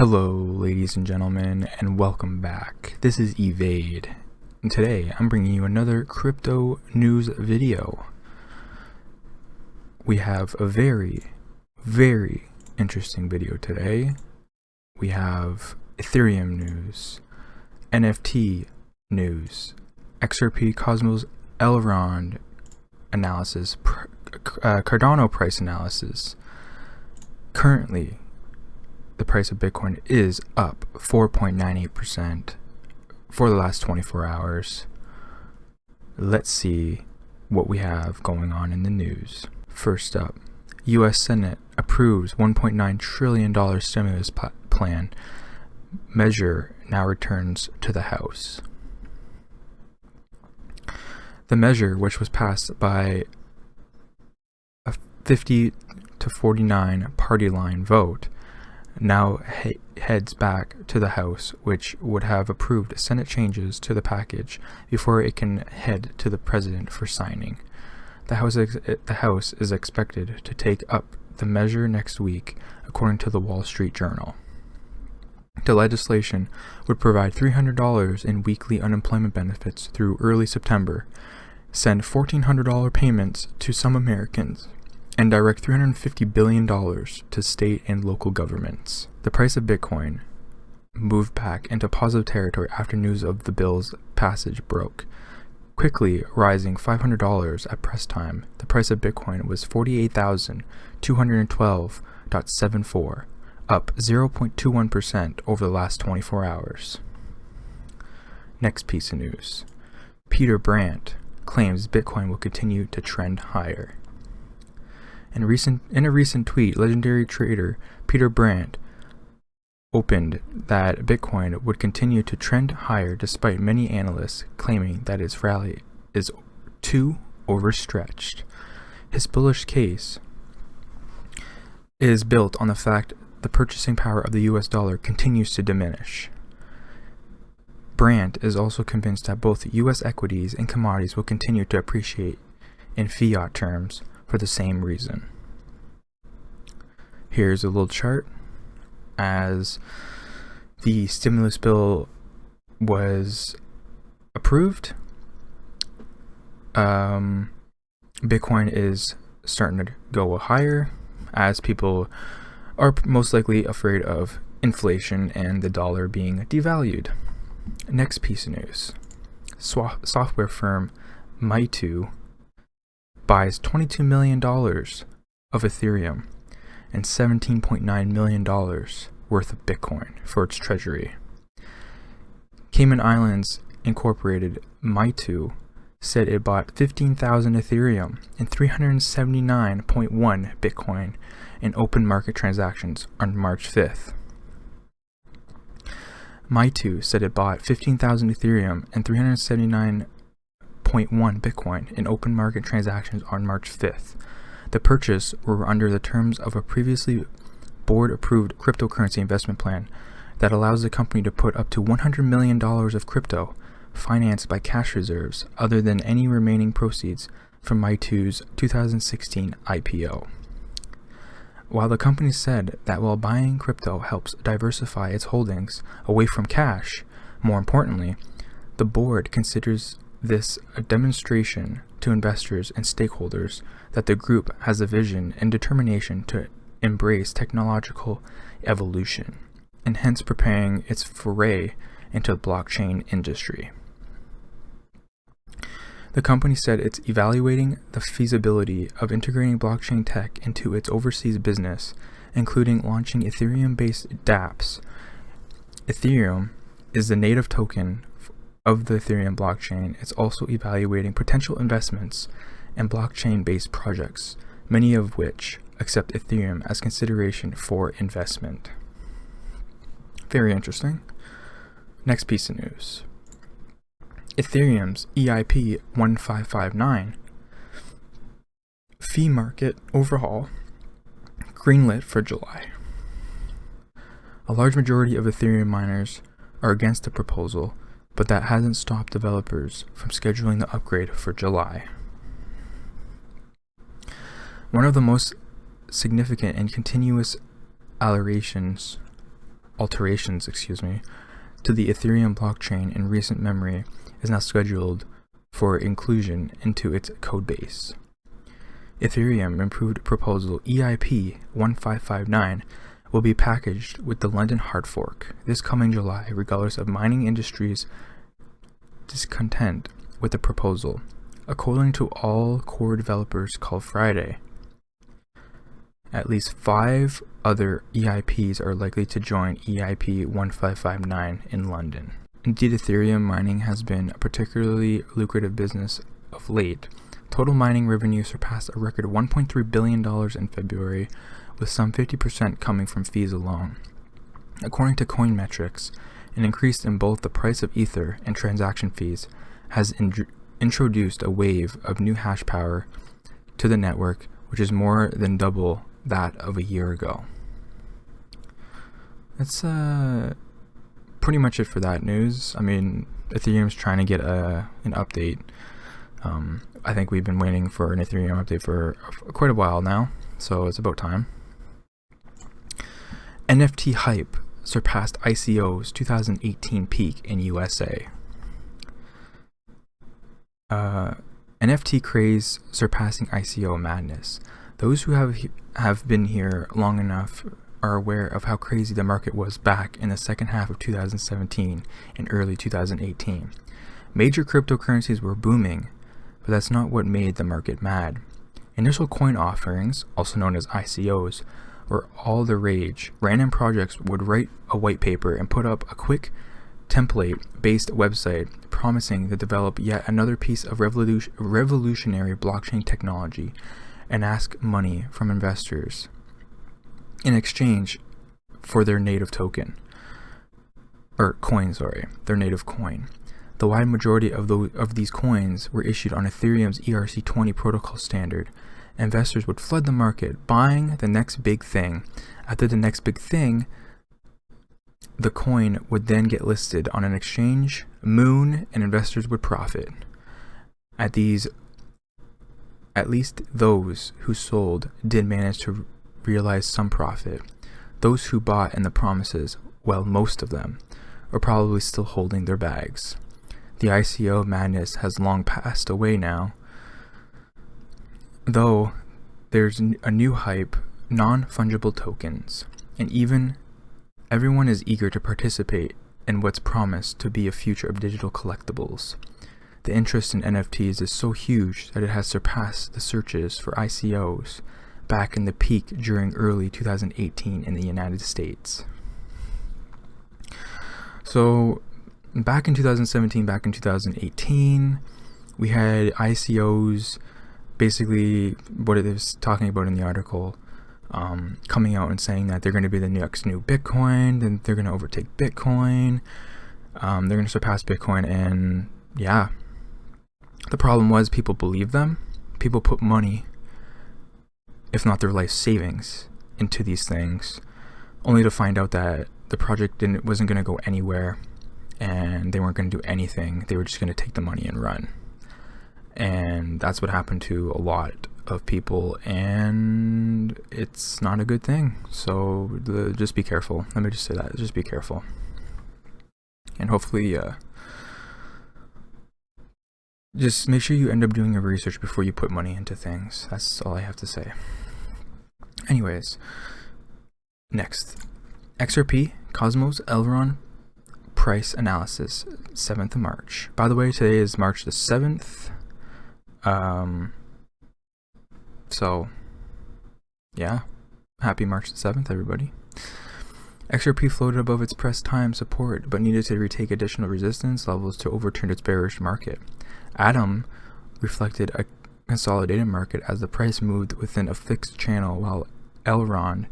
Hello ladies and gentlemen, and welcome back. This is Evade, and today I'm bringing you another crypto news video. We have a very interesting video today. We have Ethereum news, NFT news, XRP Cosmos Elrond analysis, Cardano price analysis. Currently, the price of Bitcoin is up 4.98% for the last 24 hours. Let's see what we have going on in the news. First up, U.S. Senate approves $1.9 trillion stimulus plan. Measure now returns to the House. The measure, which was passed by a 50 to 49 party line vote, now heads back to the House, which would have approved Senate changes to the package before it can head to the President for signing. The House is expected to take up the measure next week, according to the Wall Street Journal. The legislation would provide $300 in weekly unemployment benefits through early September, send $1,400 payments to some Americans, and direct $350 billion to state and local governments. The price of Bitcoin moved back into positive territory after news of the bill's passage broke, quickly rising $500 at press time. The price of Bitcoin was $48,212.74, up 0.21% over the last 24 hours. Next piece of news. Peter Brandt claims Bitcoin will continue to trend higher. In a recent tweet, legendary trader Peter Brandt opened that Bitcoin would continue to trend higher despite many analysts claiming that its rally is too overstretched. His bullish case is built on the fact the purchasing power of the US dollar continues to diminish. Brandt is also convinced that both US equities and commodities will continue to appreciate in fiat terms for the same reason. Here's a little chart. As the stimulus bill was approved, Bitcoin is starting to go higher as people are most likely afraid of inflation and the dollar being devalued. Next piece of news. Software firm Meitu buys $22 million of Ethereum and $17.9 million worth of Bitcoin for its treasury. Cayman Islands Incorporated Meitu said it bought 15,000 Ethereum and 379.1 Bitcoin in open market transactions on March 5th. Meitu said it bought 15,000 Ethereum and 379.1 Bitcoin in open market transactions on March 5th. The purchase were under the terms of a previously board-approved cryptocurrency investment plan that allows the company to put up to $100 million of crypto financed by cash reserves other than any remaining proceeds from Meitu's 2016 IPO. While the company said that while buying crypto helps diversify its holdings away from cash, more importantly, the board considers this a demonstration to investors and stakeholders that the group has a vision and determination to embrace technological evolution, and hence preparing its foray into the blockchain industry. The company said it's evaluating the feasibility of integrating blockchain tech into its overseas business, including launching Ethereum-based dApps. Ethereum is the native token of the Ethereum blockchain. It's also evaluating potential investments in blockchain-based projects, many of which accept Ethereum as consideration for investment. Very interesting. Next piece of news. Ethereum's EIP 1559 fee market overhaul greenlit for July. A large majority of Ethereum miners are against the proposal, but that hasn't stopped developers from scheduling the upgrade for July. One of the most significant and continuous alterations alterations, to the Ethereum blockchain in recent memory is now scheduled for inclusion into its codebase. Ethereum improved proposal EIP 1559 will be packaged with the London hard fork this coming July, regardless of mining industry's discontent with the proposal. According to all core developers called Friday, at least 5 other EIPs are likely to join EIP 1559 in London. Indeed, Ethereum mining has been a particularly lucrative business of late. Total mining revenue surpassed a record $1.3 billion in February, with some 50% coming from fees alone. According to Coinmetrics, an increase in both the price of Ether and transaction fees has introduced a wave of new hash power to the network, which is more than double that of a year ago. That's pretty much it for that news. I mean, Ethereum's trying to get an update. I think we've been waiting for an Ethereum update for quite a while now, so it's about time. NFT hype surpassed ICO's 2018 peak in USA. NFT craze surpassing ICO madness. Those who have been here long enough are aware of how crazy the market was back in the second half of 2017 and early 2018. Major cryptocurrencies were booming, but that's not what made the market mad. Initial coin offerings, also known as ICOs, were all the rage. Random projects would write a white paper and put up a quick template-based website promising to develop yet another piece of revolutionary blockchain technology and ask money from investors in exchange for their native token, or coin, their native coin. The wide majority of these coins were issued on Ethereum's ERC20 protocol standard. Investors would flood the market, buying the next big thing. After the next big thing, the coin would then get listed on an exchange, Moon, and investors would profit. At least those who sold did manage to realize some profit. Those who bought in the promises, well, most of them, are probably still holding their bags. The ICO madness has long passed away now, though there's a new hype, non-fungible tokens, and even everyone is eager to participate in what's promised to be a future of digital collectibles. The interest in NFTs is so huge that it has surpassed the searches for ICOs back in the peak during early 2018 in the United States. So back in 2017, back in 2018, we had ICOs, basically what it is talking about in the article, coming out and saying that they're going to be the next new Bitcoin, then they're going to overtake Bitcoin, they're going to surpass Bitcoin, and yeah. The problem was people believed them. People put money, if not their life savings, into these things, only to find out that the project wasn't going to go anywhere, and they weren't going to do anything. They were just going to take the money and run. And that's what happened to a lot of people, and it's not a good thing. So just be careful. Let me just say that. Just be careful. And hopefully, just make sure you end up doing your research before you put money into things. That's all I have to say. Anyways, next. XRP, Cosmos, Elrond, price analysis, 7th of March. By the way, today is March the 7th. So, yeah. Happy March the 7th, everybody. XRP floated above its press time support, but needed to retake additional resistance levels to overturn its bearish market. Atom reflected a consolidated market as the price moved within a fixed channel, while Elrond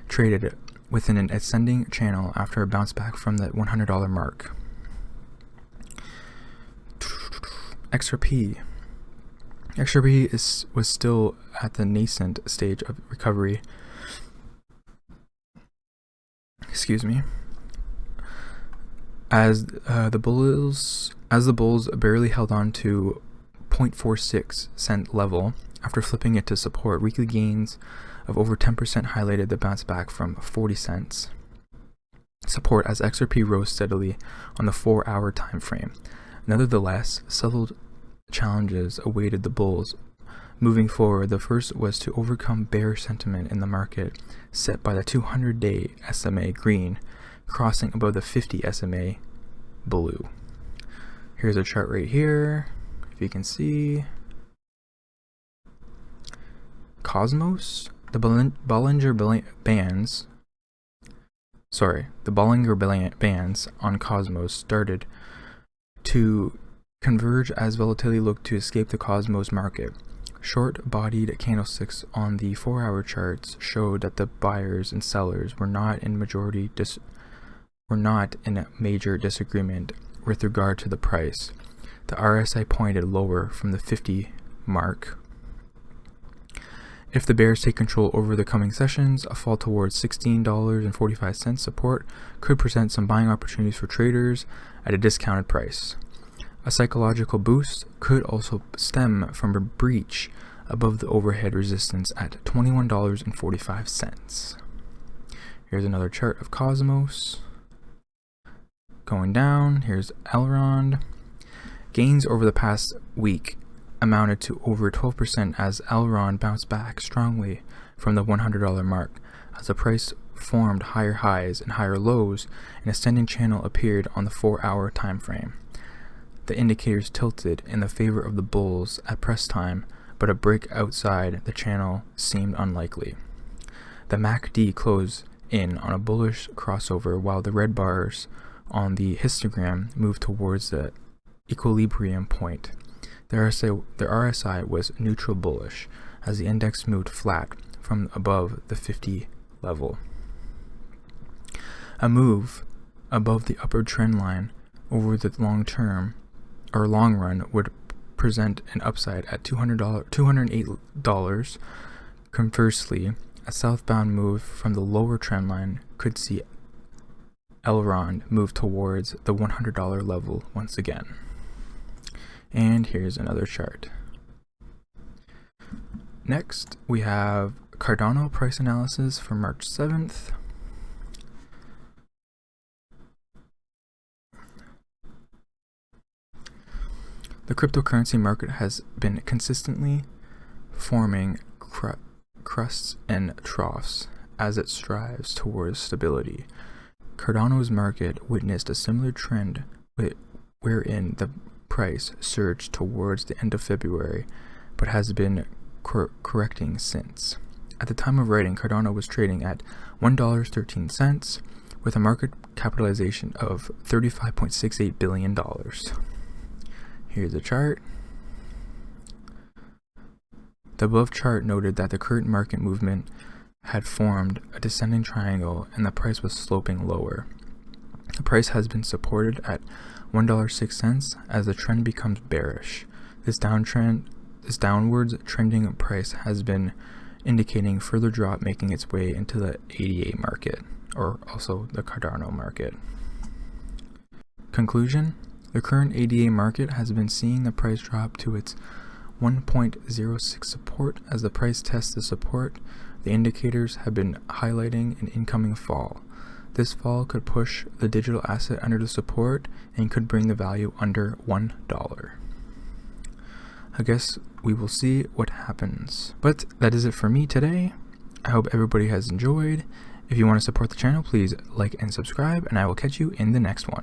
traded within an ascending channel after a bounce back from the $100 mark. XRP was still at the nascent stage of recovery. Excuse me. As the bulls barely held on to 0.46 cent level after flipping it to support, weekly gains of over 10% highlighted the bounce back from 40 cents. support as XRP rose steadily on the 4-hour time frame. Nevertheless, subtle challenges awaited the bulls. Moving forward, the first was to overcome bearish sentiment in the market set by the 200-day SMA green crossing above the 50 SMA blue. Here's a chart right here, if you can see. Cosmos, the Bollinger bands on Cosmos started to converge as volatility looked to escape the Cosmos market. Short-bodied candlesticks on the 4-hour charts showed that the buyers and sellers were not in a major disagreement with regard to the price. The RSI pointed lower from the 50 mark. If the bears take control over the coming sessions, a fall towards $16.45 support could present some buying opportunities for traders at a discounted price. A psychological boost could also stem from a breach above the overhead resistance at $21.45. Here's another chart of Cosmos. Going down, here's Elrond. Gains over the past week amounted to over 12% as Elrond bounced back strongly from the $100 mark as the price formed higher highs and higher lows. An ascending channel appeared on the 4-hour time frame. The indicators tilted in the favor of the bulls at press time, but a break outside the channel seemed unlikely. The MACD closed in on a bullish crossover while the red bars on the histogram moved towards the equilibrium point. The RSI was neutral bullish as the index moved flat from above the 50 level. A move above the upper trend line over the long run would present an upside at $208. Conversely, a southbound move from the lower trend line could see Elrond move towards the $100 level once again. And here's another chart. Next, we have Cardano price analysis for March 7th. The cryptocurrency market has been consistently forming crusts and troughs as it strives towards stability. Cardano's market witnessed a similar trend wherein the price surged towards the end of February, but has been correcting since. At the time of writing, Cardano was trading at $1.13 with a market capitalization of $35.68 billion. Here's a chart. The above chart noted that the current market movement had formed a descending triangle and the price was sloping lower. The price has been supported at $1.06 as the trend becomes bearish. This downwards trending price has been indicating further drop, making its way into the ADA market, or also the Cardano market. Conclusion: the current ADA market has been seeing the price drop to its 1.06 support. As the price tests the support, the indicators have been highlighting an incoming fall. This fall could push the digital asset under the support and could bring the value under $1. I guess we will see what happens. But that is it for me today. I hope everybody has enjoyed. If you want to support the channel, please like and subscribe, and I will catch you in the next one.